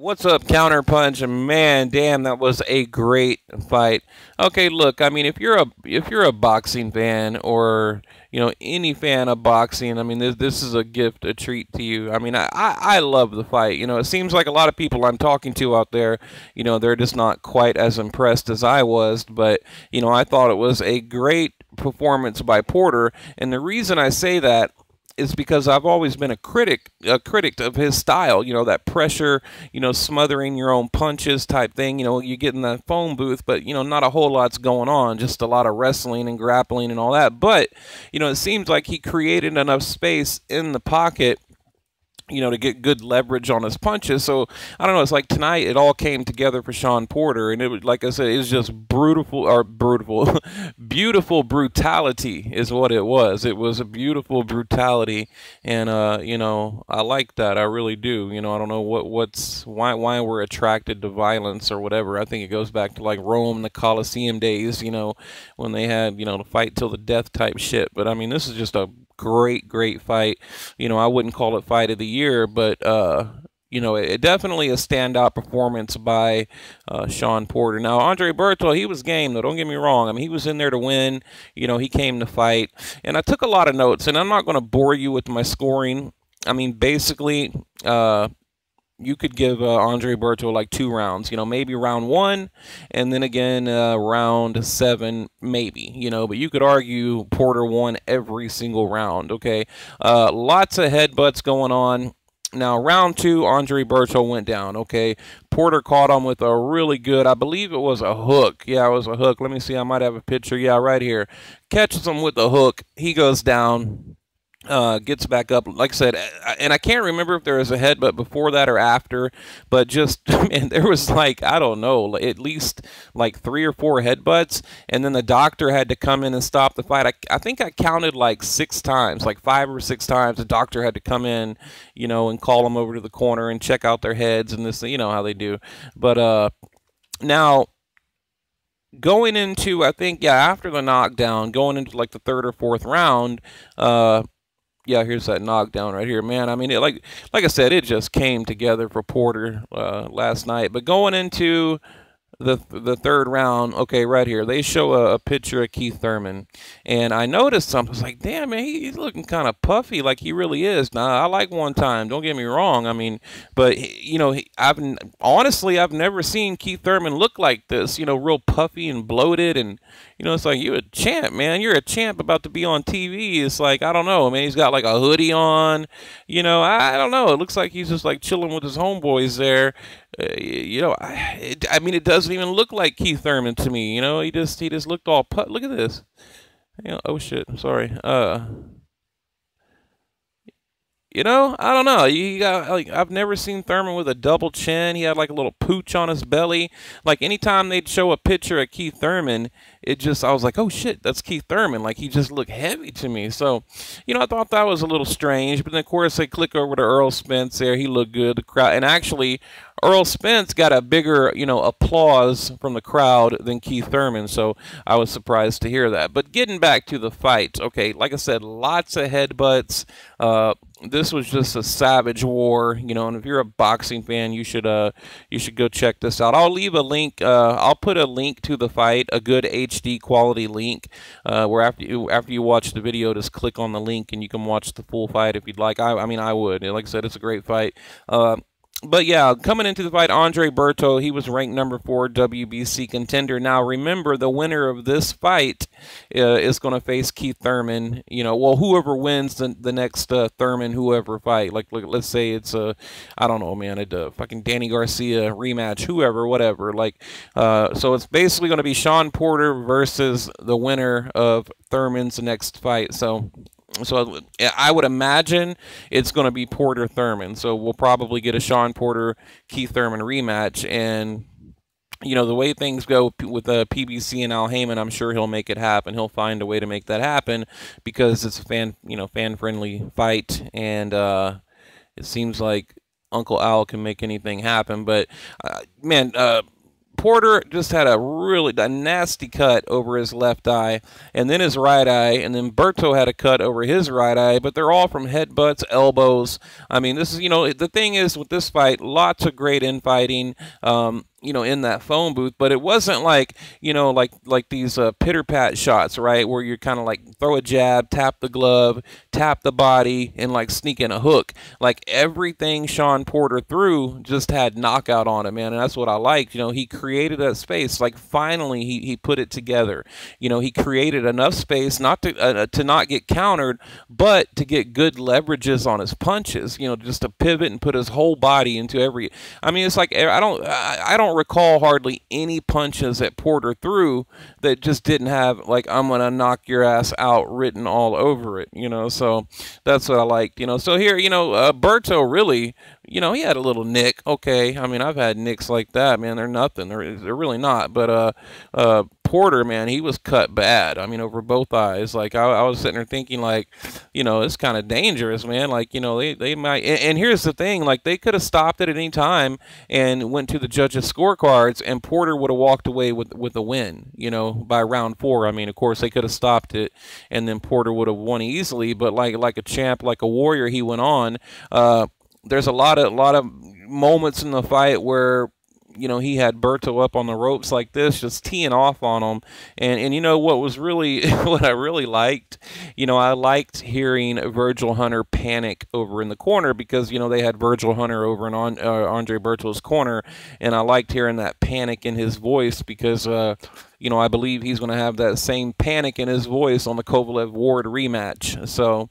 What's up, Counterpunch? Man, damn, that was a great fight. Okay, look, I mean, if you're a boxing fan or any fan of boxing, I mean, this is a gift, a treat to you. I mean, I love the fight. It seems like a lot of people I'm talking to out there, they're just not quite as impressed as I was. But I thought it was a great performance by Porter, and the reason I say that is because I've always been a critic of his style. That pressure, smothering your own punches type thing. You get in that phone booth, but not a whole lot's going on. Just a lot of wrestling and grappling and all that. But it seems like he created enough space in the pocket, to get good leverage on his punches. So I don't know. It's like tonight it all came together for Shawn Porter, and it was, like I said, it was just brutal, beautiful brutality is what it was. It was a beautiful brutality, and I like that. I really do. I don't know why we're attracted to violence or whatever. I think it goes back to like Rome, the Colosseum days. When they had the fight till the death type shit. But I mean, this is just a great fight. I wouldn't call it fight of the year, but it definitely a standout performance by Shawn Porter. Now, Andre Berto, he was game, though. Don't get me wrong. I mean, he was in there to win. He came to fight. And I took a lot of notes, and I'm not going to bore you with my scoring. I mean, basically, you could give Andre Berto like 2 rounds, maybe round 1, and then again round 7, maybe, but you could argue Porter won every single round, okay? Lots of headbutts going on. Now, round 2, Andre Berto went down, okay? Porter caught him with a really good, I believe it was a hook. Yeah, it was a hook. Let me see, I might have a picture. Yeah, right here. Catches him with a hook. He goes down. Gets back up, like I said, and I can't remember if there was a headbutt before that or after, but just, man, there was like, I don't know, at least like 3 or 4 headbutts, and then the doctor had to come in and stop the fight. I think I counted like 6 times, like 5 or 6 times, the doctor had to come in, and call them over to the corner and check out their heads and this, how they do. But, now, going into, I think, yeah, after the knockdown, going into like the 3rd or 4th round, yeah, here's that knockdown right here, man. I mean, like I said, it just came together for Porter last night. But going into the 3rd round, okay, right here, they show a picture of Keith Thurman, and I noticed something. I was like, damn, man, he's looking kind of puffy, like he really is. Now, I like one time, don't get me wrong. I mean, but honestly, I've never seen Keith Thurman look like this. Real puffy and bloated, and it's like, you're a champ, man. You're a champ about to be on TV. It's like, I don't know, man. He's got like a hoodie on. I don't know. It looks like he's just like chilling with his homeboys there. I mean, it doesn't even look like Keith Thurman to me. He just looked all look at this. Oh shit. I'm sorry. I don't know. You got like, I've never seen Thurman with a double chin. He had like a little pooch on his belly. Like anytime they'd show a picture of Keith Thurman, I was like, oh shit, that's Keith Thurman. Like he just looked heavy to me. So, I thought that was a little strange. But then of course they click over to Errol Spence there. He looked good. The crowd, and actually Errol Spence got a bigger, applause from the crowd than Keith Thurman. So I was surprised to hear that. But getting back to the fight, okay, like I said, lots of headbutts. This was just a savage war, and if you're a boxing fan, you should go check this out. I'll leave a link. I'll put a link to the fight, a good HD quality link, where after you watch the video, just click on the link and you can watch the full fight if you'd like. I mean, I would. Like I said, it's a great fight. But yeah, coming into the fight, Andre Berto, he was ranked number 4 WBC contender. Now, remember, the winner of this fight is going to face Keith Thurman. Well, whoever wins the next Thurman, whoever fight. Like, let's say it's I don't know, man, a fucking Danny Garcia rematch, whoever, whatever. Like, so it's basically going to be Shawn Porter versus the winner of Thurman's next fight. So I would imagine it's going to be Porter Thurman. So we'll probably get a Shawn Porter Keith Thurman rematch. And the way things go with PBC and Al Heyman, I'm sure he'll make it happen. He'll find a way to make that happen because it's a fan friendly fight, and it seems like Uncle Al can make anything happen. But man, Porter just had a nasty cut over his left eye, and then his right eye, and then Berto had a cut over his right eye, but they're all from headbutts, elbows. I mean, this is, the thing is with this fight, lots of great infighting. In that phone booth, but it wasn't like, like these pitter-pat shots, right, where you're kind of like throw a jab, tap the glove, tap the body, and like sneak in a hook. Like everything Shawn Porter threw just had knockout on it, man, and that's what I liked. He created that space. Like finally he put it together. He created enough space not to not get countered, but to get good leverages on his punches, just to pivot and put his whole body into every. I mean, it's like I don't recall hardly any punches that Porter threw that just didn't have like "I'm gonna knock your ass out" written all over it. So that's what I liked. So here, Berto really, he had a little nick. Okay, I mean, I've had nicks like that, man. They're nothing. They're really not. But Porter, man, he was cut bad. I mean, over both eyes. Like I was sitting there thinking, like, it's kind of dangerous, man. Like, they might. And here's the thing, like they could have stopped it at any time and went to the judges' scorecards, and Porter would have walked away with a win. By round 4. I mean, of course they could have stopped it, and then Porter would have won easily. But like a champ, like a warrior, he went on. There's a lot of moments in the fight where he had Berto up on the ropes like this, just teeing off on him. And what was really, what I really liked, I liked hearing Virgil Hunter panic over in the corner, because, they had Virgil Hunter over in Andre Berto's corner, and I liked hearing that panic in his voice, because, I believe he's going to have that same panic in his voice on the Kovalev-Ward rematch. So,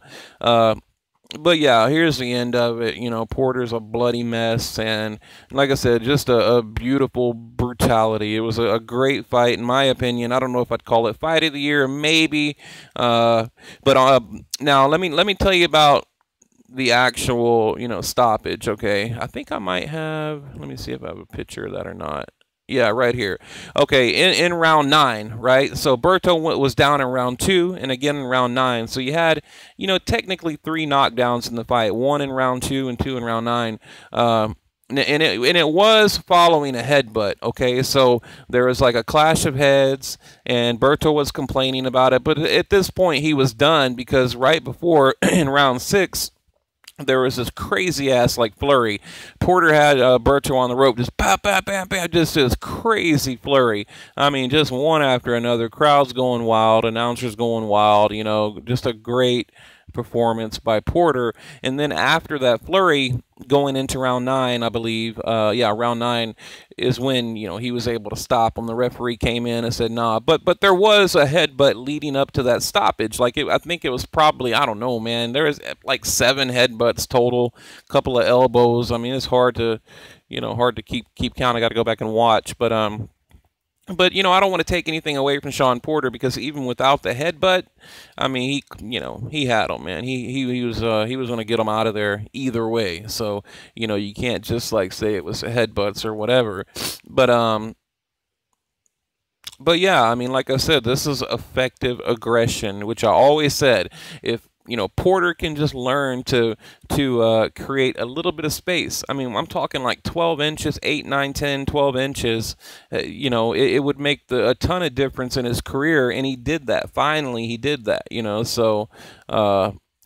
but yeah, here's the end of it. Porter's a bloody mess, and like I said, just a beautiful brutality. It was a great fight, in my opinion. I don't know if I'd call it fight of the year, maybe. But now let me tell you about the actual stoppage. Okay, I think I might have. Let me see if I have a picture of that or not. Yeah, right here. Okay, in round 9, right? So Berto was down in round 2, and again in round 9. So you had, technically 3 knockdowns in the fight. 1 in round 2 and 2 in round 9. And it was following a headbutt. Okay, so there was like a clash of heads, and Berto was complaining about it. But at this point, he was done, because right before in round 6. There was this crazy ass like flurry. Porter had Berto on the rope, just bam, bam, bam, bam, just this crazy flurry. I mean, just one after another. Crowds going wild, announcers going wild. Just a great performance by Porter. And then after that flurry, going into round 9, I believe, round 9 is when, he was able to stop him. The referee came in and said, nah. But there was a headbutt leading up to that stoppage. Like, I think it was probably, I don't know, man. There was like 7 headbutts total, a couple of elbows. I mean, it's hard to, keep count. I got to go back and watch. But I don't want to take anything away from Shawn Porter, because even without the headbutt, I mean, he had him, man. He was going to get him out of there either way. So, you can't just like say it was headbutts or whatever. But yeah, I mean, like I said, this is effective aggression, which I always said, if Porter can just learn to create a little bit of space. I mean, I'm talking like 12 inches, 8, 9, 10, 12 inches. It would make a ton of difference in his career, and he did that. Finally, he did that, So,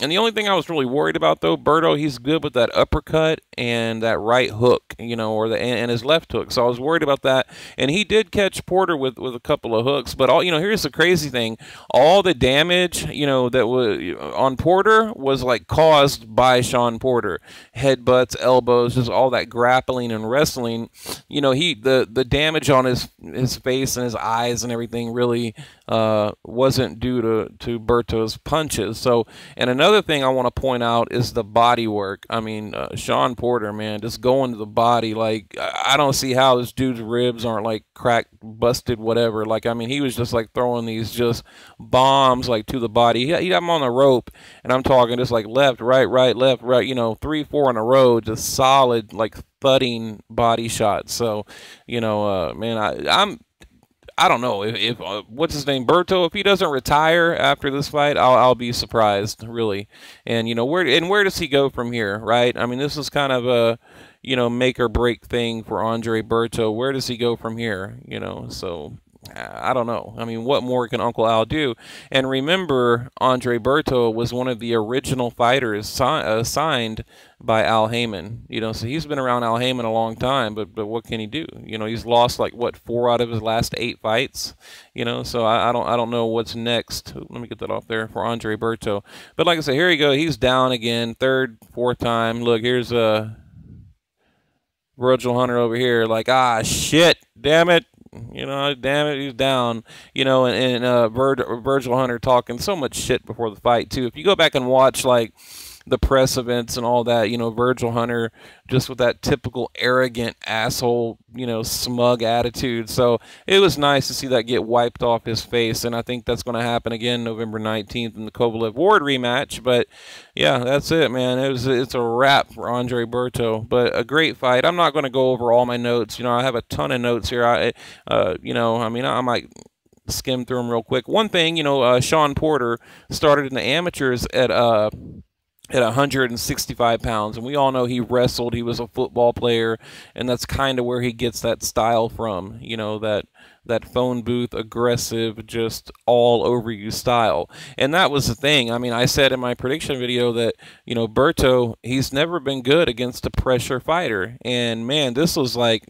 and the only thing I was really worried about, though, Berto, he's good with that uppercut and that right hook, and his left hook. So I was worried about that. And he did catch Porter with a couple of hooks. But here's the crazy thing: all the damage, that was on Porter was like caused by Shawn Porter. Headbutts, elbows, just all that grappling and wrestling. The damage on his face and his eyes and everything really wasn't due to Berto's punches. So, and another thing I want to point out is the body work. I mean, Shawn Porter, man, just going to the body. Like, I don't see how this dude's ribs aren't like cracked, busted, whatever. Like, I mean, he was just like throwing these just bombs like to the body. He had him on the rope, and I'm talking just like left, right, left, right. 3, 4 in a row, just solid like thudding body shots. So, man, I don't know if what's his name, Berto, if he doesn't retire after this fight, I'll be surprised, really. And where does he go from here, right? I mean, this is kind of a make or break thing for Andre Berto. Where does he go from here? So I don't know. I mean, what more can Uncle Al do? And remember, Andre Berto was one of the original fighters signed by Al Heyman. So he's been around Al Heyman a long time, but what can he do? He's lost like what 4 out of his last 8 fights. So I don't know what's next. Let me get that off there for Andre Berto. But like I said, here you go. He's down again, 3rd, 4th time. Look, here's Virgil Hunter over here, like, shit, damn it. Damn it, he's down. Virgil Hunter talking so much shit before the fight too. If you go back and watch like the press events and all that, Virgil Hunter just with that typical arrogant asshole, smug attitude. So it was nice to see that get wiped off his face, and I think that's going to happen again November 19th in the Kovalev-Ward rematch. But yeah, that's it, man. It's a wrap for Andre Berto, but a great fight. I'm not going to go over all my notes. I have a ton of notes here. I might skim through them real quick. One thing, Shawn Porter started in the amateurs at 165 pounds, and we all know he wrestled. He was a football player, and that's kind of where he gets that style from. That phone booth aggressive, just all over you style. And that was the thing. I mean, I said in my prediction video that Berto, he's never been good against a pressure fighter, and man, this was like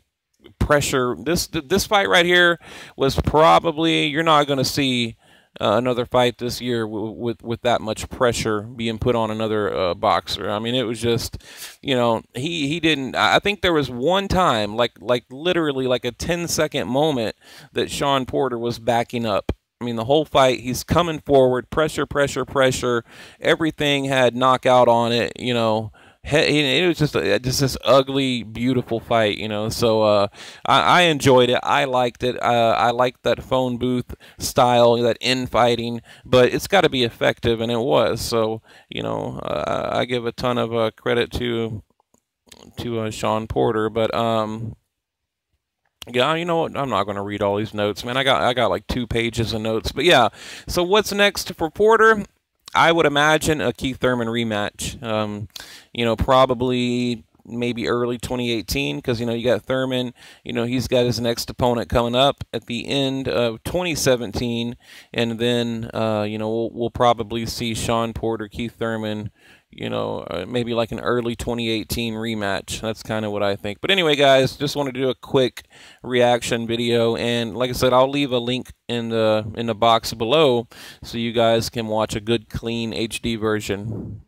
pressure. This fight right here was probably, you're not going to see another fight this year with that much pressure being put on another boxer. I mean, it was just, he didn't. I think there was one time, like literally like a 10-second moment that Shawn Porter was backing up. I mean, the whole fight, he's coming forward, pressure, pressure, pressure. Everything had knockout on it, It was just this ugly, beautiful fight, So I enjoyed it. I liked it. I liked that phone booth style, that infighting, but it's got to be effective, and it was. So I give a ton of credit to Shawn Porter, but yeah, you know what? I'm not going to read all these notes, man. I got like 2 pages of notes, but yeah. So what's next for Porter? I would imagine a Keith Thurman rematch. Probably maybe early 2018, because you got Thurman. He's got his next opponent coming up at the end of 2017, and then we'll probably see Shawn Porter, Keith Thurman. Maybe like an early 2018 rematch. That's kind of what I think. But anyway, guys, just wanted to do a quick reaction video, and like I said, I'll leave a link in the box below so you guys can watch a good, clean HD version.